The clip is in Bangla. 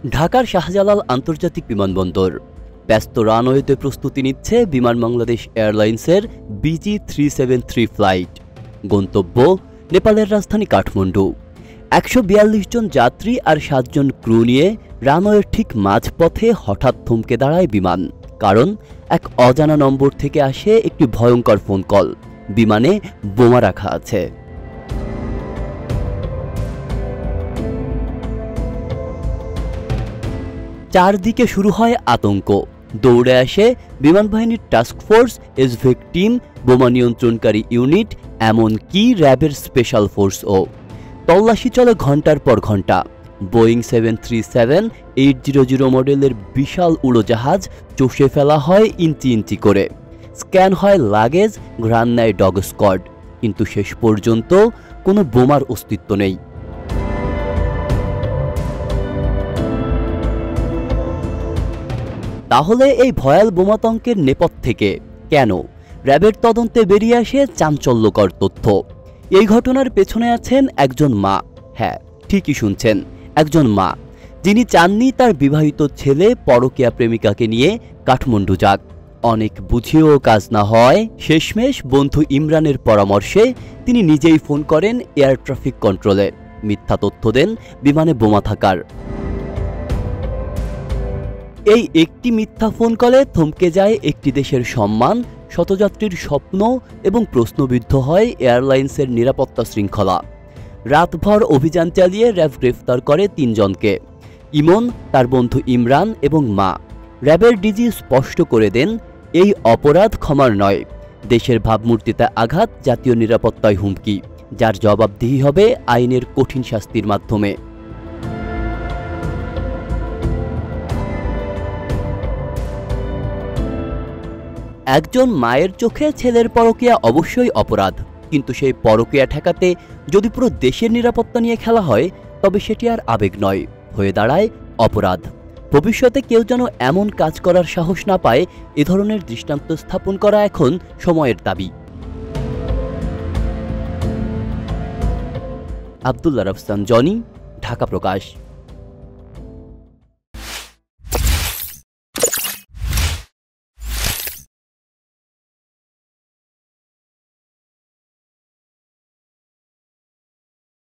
ঢাকার শাহজালাল আন্তর্জাতিক বিমানবন্দর ব্যস্ত রানওয়েতে প্রস্তুতি নিচ্ছে বিমান বাংলাদেশ এয়ারলাইন্সের BG373 ফ্লাইট। গন্তব্য নেপালের রাজধানী কাঠমান্ডু। 142 জন যাত্রী আর 7 জন ক্রু নিয়ে রানওয়ের ঠিক মাঝপথে হঠাৎ থমকে দাঁড়ায় বিমান। কারণ এক অজানা নম্বর থেকে আসে একটি ভয়ঙ্কর ফোন কল। বিমানে বোমা রাখা আছে। চারদিকে শুরু হয় আতঙ্ক। দৌড়ে আসে বিমান বাহিনীর টাস্ক ফোর্স, এসভেক টিম, বোমা নিয়ন্ত্রণকারী ইউনিট, এমনকি র্যাবের স্পেশাল ফোর্সও। তল্লাশি চলে ঘন্টার পর ঘন্টা। বোয়িং 737-800 মডেলের বিশাল উড়োজাহাজ চষে ফেলা হয় ইঞ্চি ইঞ্চি করে। স্ক্যান হয় লাগেজ, ঘ্রাণ নেয় ডগ স্কোয়াড, কিন্তু শেষ পর্যন্ত কোনো বোমার অস্তিত্ব নেই। তাহলে এই ভয়াল বোমাতঙ্কের নেপথ্যে কেন? র্যাবের তদন্তে বেরিয়ে আসে চাঞ্চল্যকর তথ্য। এই ঘটনার পেছনে আছেন একজন মা। হ্যাঁ, ঠিকই শুনছেন, একজন মা, যিনি চাননি তার বিবাহিত ছেলে পরকীয়া প্রেমিকাকে নিয়ে কাঠমান্ডু যাক। অনেক বুঝিয়েও কাজ না হয় শেষমেশ বন্ধু ইমরানের পরামর্শে তিনি নিজেই ফোন করেন এয়ার ট্রাফিক কন্ট্রোলে। মিথ্যা তথ্য দেন বিমানে বোমা থাকার। এই একটি মিথ্যা ফোন কলে থমকে যায় একটি দেশের সম্মান, শতযাত্রীর স্বপ্ন এবং প্রশ্নবিদ্ধ হয় এয়ারলাইন্সের নিরাপত্তা শৃঙ্খলা। রাতভর অভিযান চালিয়ে র্যাব গ্রেফতার করে 3 জনকে: ইমন, তার বন্ধু ইমরান এবং মা। র্যাবের ডিজি স্পষ্ট করে দেন, এই অপরাধ ক্ষমার নয়। দেশের ভাবমূর্তিতে আঘাত, জাতীয় নিরাপত্তায় হুমকি, যার জবাবদিহি হবে আইনের কঠিন শাস্তির মাধ্যমে। একজন মায়ের চোখে ছেলের পরকীয়া অবশ্যই অপরাধ, কিন্তু সেই পরকীয়া ঠেকাতে যদি পুরো দেশের নিরাপত্তা নিয়ে খেলা হয়, তবে সেটি আর আবেগ নয়, হয়ে দাঁড়ায় অপরাধ। ভবিষ্যতে কেউ যেন এমন কাজ করার সাহস না পায়, এ ধরনের দৃষ্টান্ত স্থাপন করা এখন সময়ের দাবি। আব্দুল্লাহ রাফসান জনি, ঢাকা প্রকাশ।